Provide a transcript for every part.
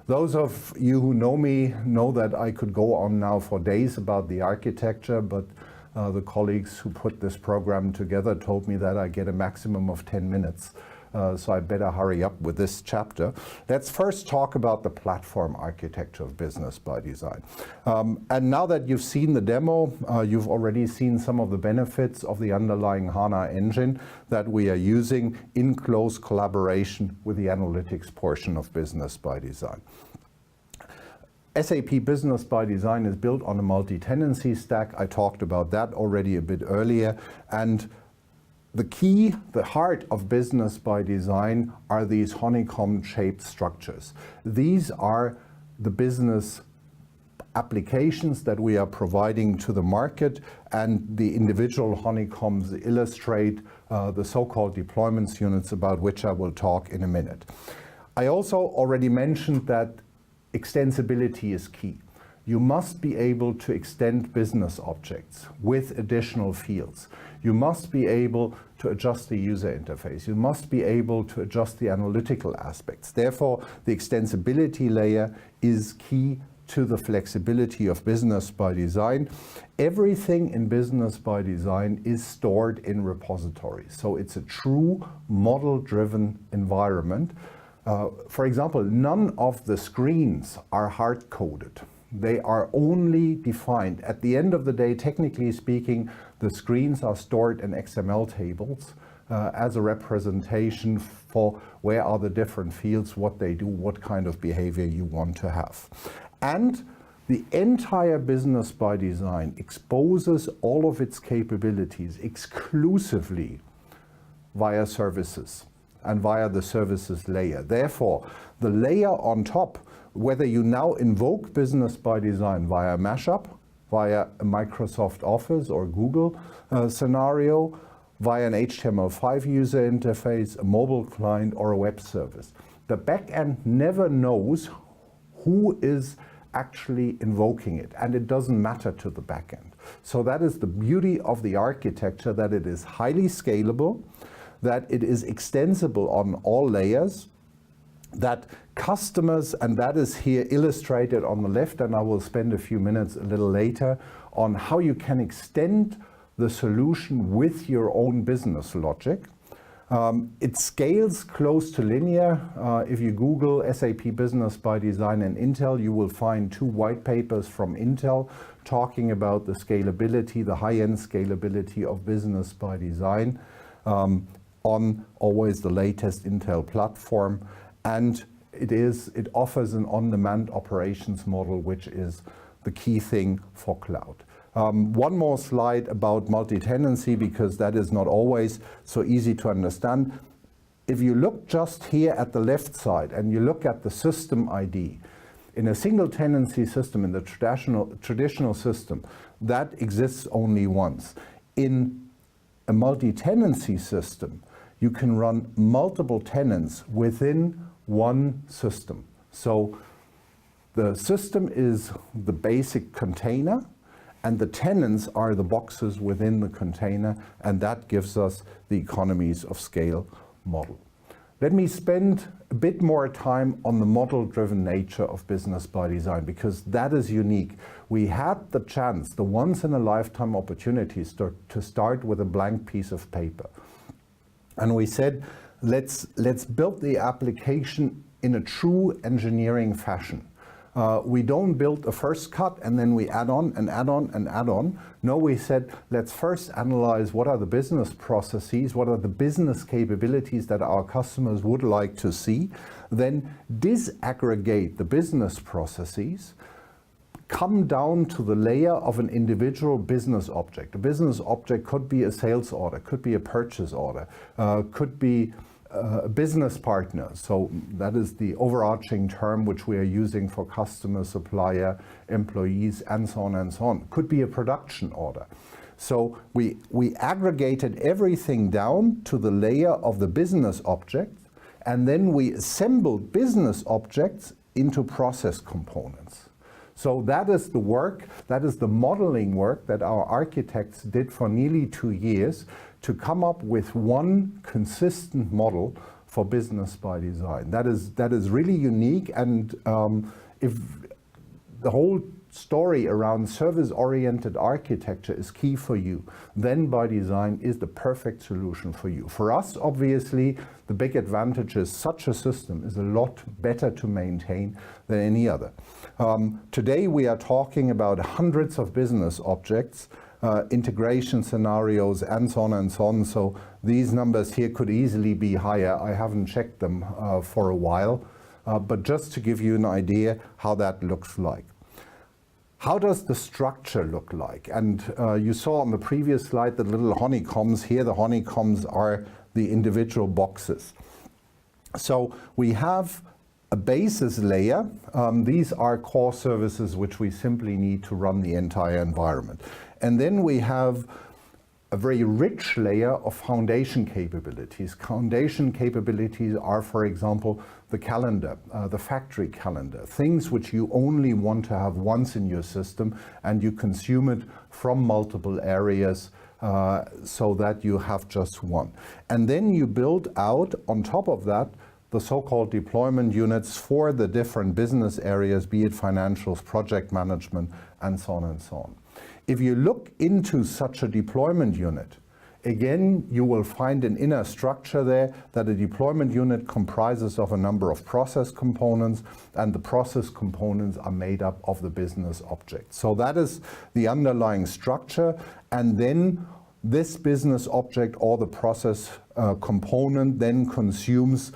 Those of you who know me know that I could go on now for days about the architecture, but the colleagues who put this program together told me that I get a maximum of 10 minutes. So I better hurry up with this chapter. Let's first talk about the platform architecture of Business by Design. And now that you've seen the demo, you've already seen some of the benefits of the underlying HANA engine that we are using in close collaboration with the analytics portion of Business by Design. SAP Business by Design is built on a multi-tenancy stack. I talked about that already a bit earlier. And the key, the heart of Business by Design are these honeycomb-shaped structures. These are the business applications that we are providing to the market, and the individual honeycombs illustrate the so-called deployments units, about which I will talk in a minute. I also already mentioned that extensibility is key. You must be able to extend business objects with additional fields. You must be able to adjust the user interface. You must be able to adjust the analytical aspects. Therefore, the extensibility layer is key to the flexibility of Business by Design. Everything in Business by Design is stored in repositories. So it's a true model-driven environment. For example, none of the screens are hard-coded. They are only defined. At the end of the day, technically speaking, the screens are stored in XML tables as a representation for where are the different fields, what they do, what kind of behavior you want to have. And the entire Business by Design exposes all of its capabilities exclusively via services and via the services layer. Therefore, the layer on top, whether you now invoke Business by Design via mashup, via a Microsoft Office or Google scenario, via an HTML5 user interface, a mobile client, or a web service, the backend never knows who is actually invoking it, and it doesn't matter to the backend. So that is the beauty of the architecture, that it is highly scalable, that it is extensible on all layers, that customers, and that is here illustrated on the left, and I will spend a few minutes a little later on how you can extend the solution with your own business logic. It scales close to linear. If you Google SAP Business by Design and Intel, you will find 2 white papers from Intel talking about the scalability, the high-end scalability of Business by Design on always the latest Intel platform. And it offers an on-demand operations model, which is the key thing for cloud. One more slide about multi-tenancy, because that is not always so easy to understand. If you look just here at the left side and you look at the system ID, in a single tenancy system, in the traditional system, that exists only once. In a multi-tenancy system, you can run multiple tenants within one system. So the system is the basic container, and the tenants are the boxes within the container, and that gives us the economies of scale model. Let me spend a bit more time on the model-driven nature of Business by Design, because that is unique. We had the chance, the once-in-a-lifetime opportunities to start with a blank piece of paper. And we said, let's build the application in a true engineering fashion. We don't build a first cut and then we add on and add on and add on. No, we said, let's first analyze what are the business processes, what are the business capabilities that our customers would like to see, then disaggregate the business processes, come down to the layer of an individual business object. A business object could be a sales order, could be a purchase order, could be a business partner. So that is the overarching term which we are using for customer, supplier, employees, and so on and so on. Could be a production order. So we aggregated everything down to the layer of the business object, and then we assembled business objects into process components. So that is the work, that is the modeling work that our architects did for nearly 2 years to come up with one consistent model for Business by Design. That is really unique, and if the whole story around service-oriented architecture is key for you, then ByDesign is the perfect solution for you. For us, obviously, the big advantage is such a system is a lot better to maintain than any other. Today we are talking about hundreds of business objects, integration scenarios, and so on and so on. So these numbers here could easily be higher. I haven't checked them for a while, but just to give you an idea how that looks like. How does the structure look like? And you saw on the previous slide the little honeycombs here. The honeycombs are the individual boxes. So we have a basis layer. These are core services which we simply need to run the entire environment. And then we have a very rich layer of foundation capabilities. Foundation capabilities are, for example, the calendar, the factory calendar, things which you only want to have once in your system, and you consume it from multiple areas so that you have just one. And then you build out, on top of that, the so-called deployment units for the different business areas, be it financials, project management, and so on and so on. If you look into such a deployment unit, again, you will find an inner structure there that a deployment unit comprises of a number of process components, and the process components are made up of the business objects. So that is the underlying structure, and then this business object or the process component then consumes,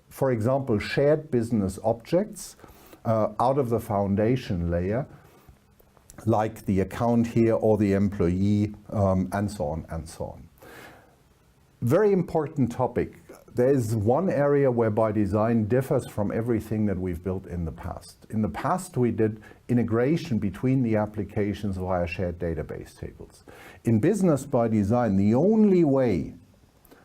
for example, shared business objects out of the foundation layer, like the account here or the employee, and so on and so on. Very important topic. There is one area where ByDesign differs from everything that we've built in the past. In the past, we did integration between the applications via shared database tables. In Business ByDesign, the only way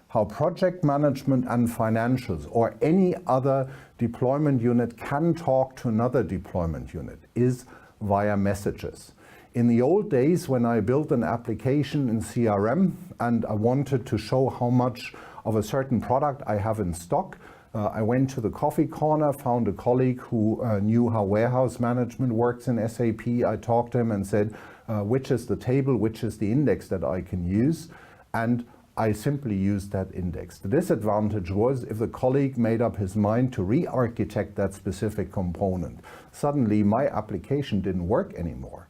how project management and financials or any other deployment unit can talk to another deployment unit is via messages. In the old days, when I built an application in CRM and I wanted to show how much of a certain product I have in stock, I went to the coffee corner, found a colleague who knew how warehouse management works in SAP. I talked to him and said, which is the table, which is the index that I can use, and I simply used that index. The disadvantage was if the colleague made up his mind to re-architect that specific component, suddenly my application didn't work anymore.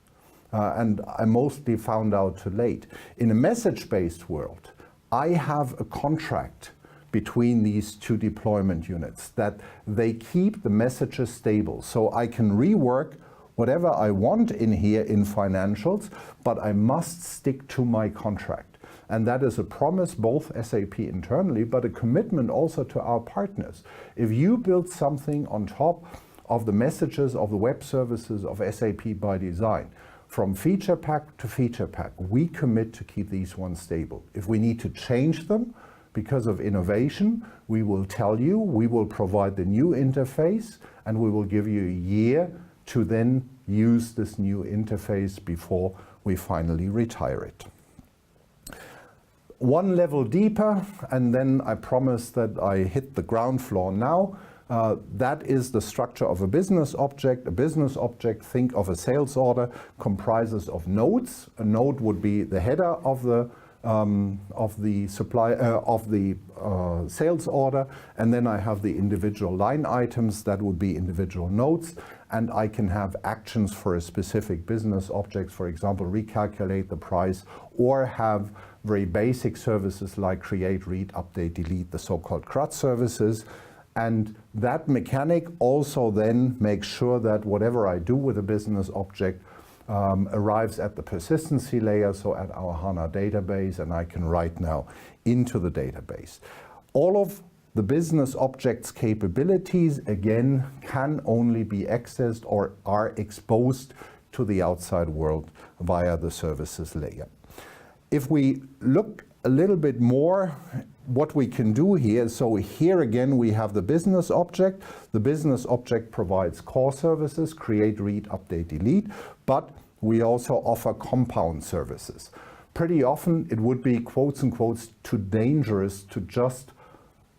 And I mostly found out too late. In a message-based world, I have a contract between these two deployment units that they keep the messages stable. So I can rework whatever I want in here in financials, but I must stick to my contract. And that is a promise, both SAP internally, but a commitment also to our partners. If you build something on top of the messages of the web services of SAP ByDesign, from feature pack to feature pack, we commit to keep these ones stable. If we need to change them because of innovation, we will tell you, we will provide the new interface, and we will give you a year to then use this new interface before we finally retire it. One level deeper, and then I promise that I hit the ground floor now. That is the structure of a business object. A business object, think of a sales order, comprises of nodes. A node would be the header of the sales order, and then I have the individual line items that would be individual nodes, and I can have actions for a specific business object, for example, recalculate the price, or have very basic services like create, read, update, delete, the so-called CRUD services. And that mechanic also then makes sure that whatever I do with a business object arrives at the persistency layer, so at our HANA database, and I can write now into the database. All of the business object's capabilities, again, can only be accessed or are exposed to the outside world via the services layer. If we look a little bit more what we can do here, so here again we have the business object. The business object provides core services, create, read, update, delete, but we also offer compound services. Pretty often it would be, quotes and quotes, too dangerous to just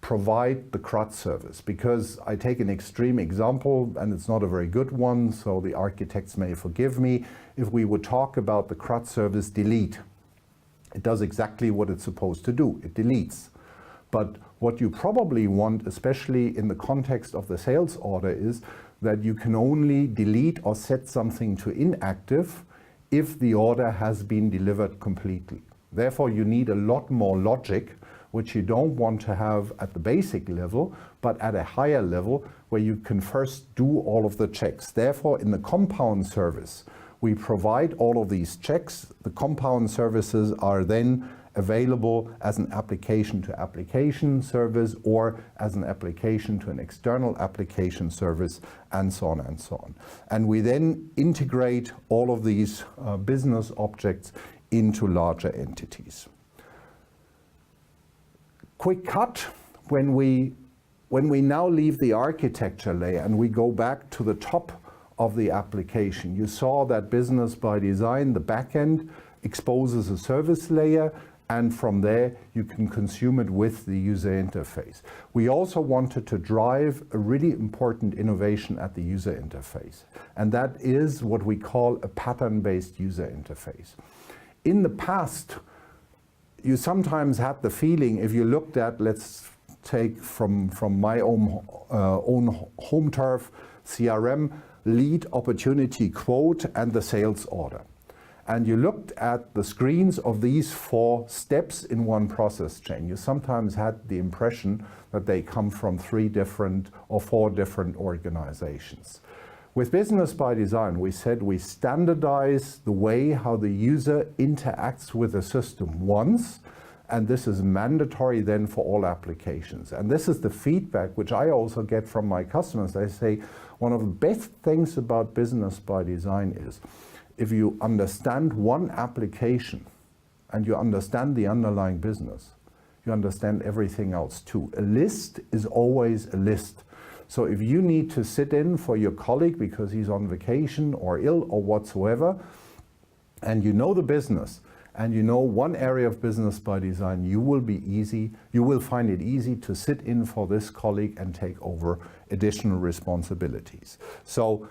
provide the CRUD service. Because I take an extreme example, and it's not a very good one, so the architects may forgive me. If we would talk about the CRUD service delete, it does exactly what it's supposed to do. It deletes. But what you probably want, especially in the context of the sales order, is that you can only delete or set something to inactive if the order has been delivered completely. Therefore, you need a lot more logic, which you don't want to have at the basic level, but at a higher level where you can first do all of the checks. Therefore, in the compound service, we provide all of these checks. The compound services are then available as an application-to-application service or as an application to an external application service, and so on and so on. And we then integrate all of these business objects into larger entities. Quick cut, when we now leave the architecture layer and we go back to the top of the application, you saw that Business ByDesign, the backend, exposes a service layer, and from there you can consume it with the user interface. We also wanted to drive a really important innovation at the user interface, and that is what we call a pattern-based user interface. In the past, you sometimes had the feeling, if you looked at, let's take from my own home turf, CRM, lead, opportunity, quote, and the sales order. And you looked at the screens of these 4 steps in one process chain. You sometimes had the impression that they come from 3 different or 4 different organizations. With Business ByDesign, we said we standardize the way how the user interacts with the system once, and this is mandatory then for all applications. And this is the feedback which I also get from my customers. They say one of the best things about Business ByDesign is if you understand one application and you understand the underlying business, you understand everything else too. A list is always a list. So if you need to sit in for your colleague because he's on vacation or ill or whatsoever, and you know the business, and you know one area of Business ByDesign, you will find it easy to sit in for this colleague and take over additional responsibilities. So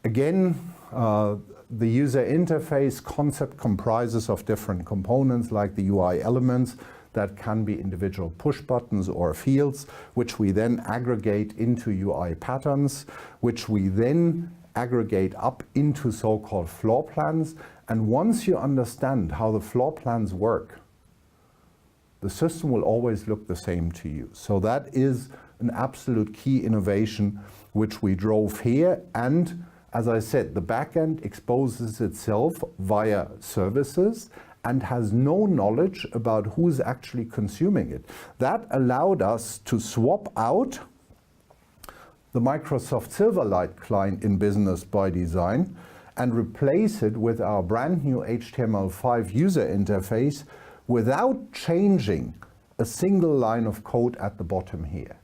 again, the user interface concept comprises of different components like the UI elements that can be individual push buttons or fields, which we then aggregate into UI patterns, which we then aggregate up into so-called floor plans. And once you understand how the floor plans work, the system will always look the same to you. So that is an absolute key innovation which we drove here. And as I said, the backend exposes itself via services and has no knowledge about who's actually consuming it. That allowed us to swap out the Microsoft Silverlight client in Business ByDesign and replace it with our brand new HTML5 user interface without changing a single line of code at the bottom here.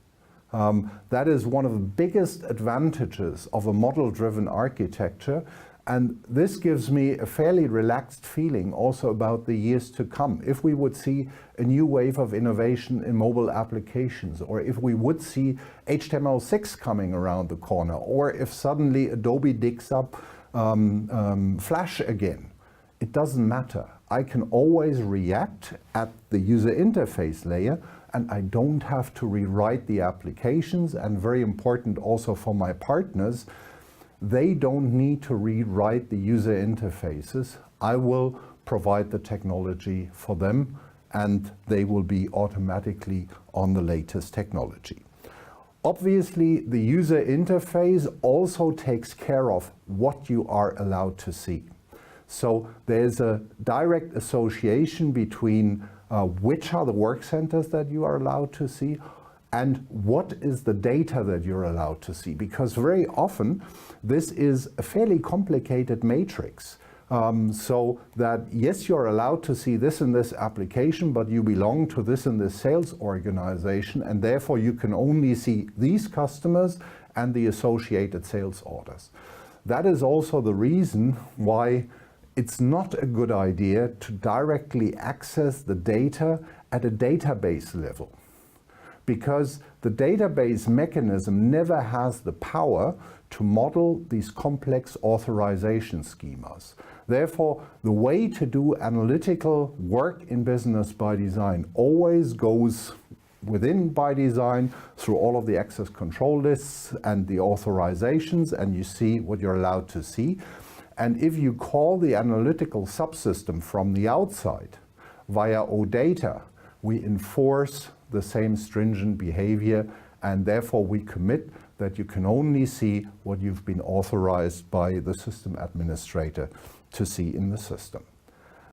That is one of the biggest advantages of a model-driven architecture, and this gives me a fairly relaxed feeling also about the years to come. If we would see a new wave of innovation in mobile applications, or if we would see HTML6 coming around the corner, or if suddenly Adobe digs up Flash again, it doesn't matter. I can always react at the user interface layer, and I don't have to rewrite the applications. And very important also for my partners, they don't need to rewrite the user interfaces. I will provide the technology for them, and they will be automatically on the latest technology. Obviously, the user interface also takes care of what you are allowed to see. So there's a direct association between which are the work centers that you are allowed to see and what is the data that you're allowed to see. Because very often this is a fairly complicated matrix. So that yes, you're allowed to see this in this application, but you belong to this and this sales organization, and therefore you can only see these customers and the associated sales orders. That is also the reason why it's not a good idea to directly access the data at a database level. because the database mechanism never has the power to model these complex authorization schemas. Therefore, the way to do analytical work in Business ByDesign always goes within ByDesign through all of the access control lists and the authorizations, and you see what you're allowed to see. And if you call the analytical subsystem from the outside via OData, we enforce the same stringent behavior, and therefore we commit that you can only see what you've been authorized by the system administrator to see in the system.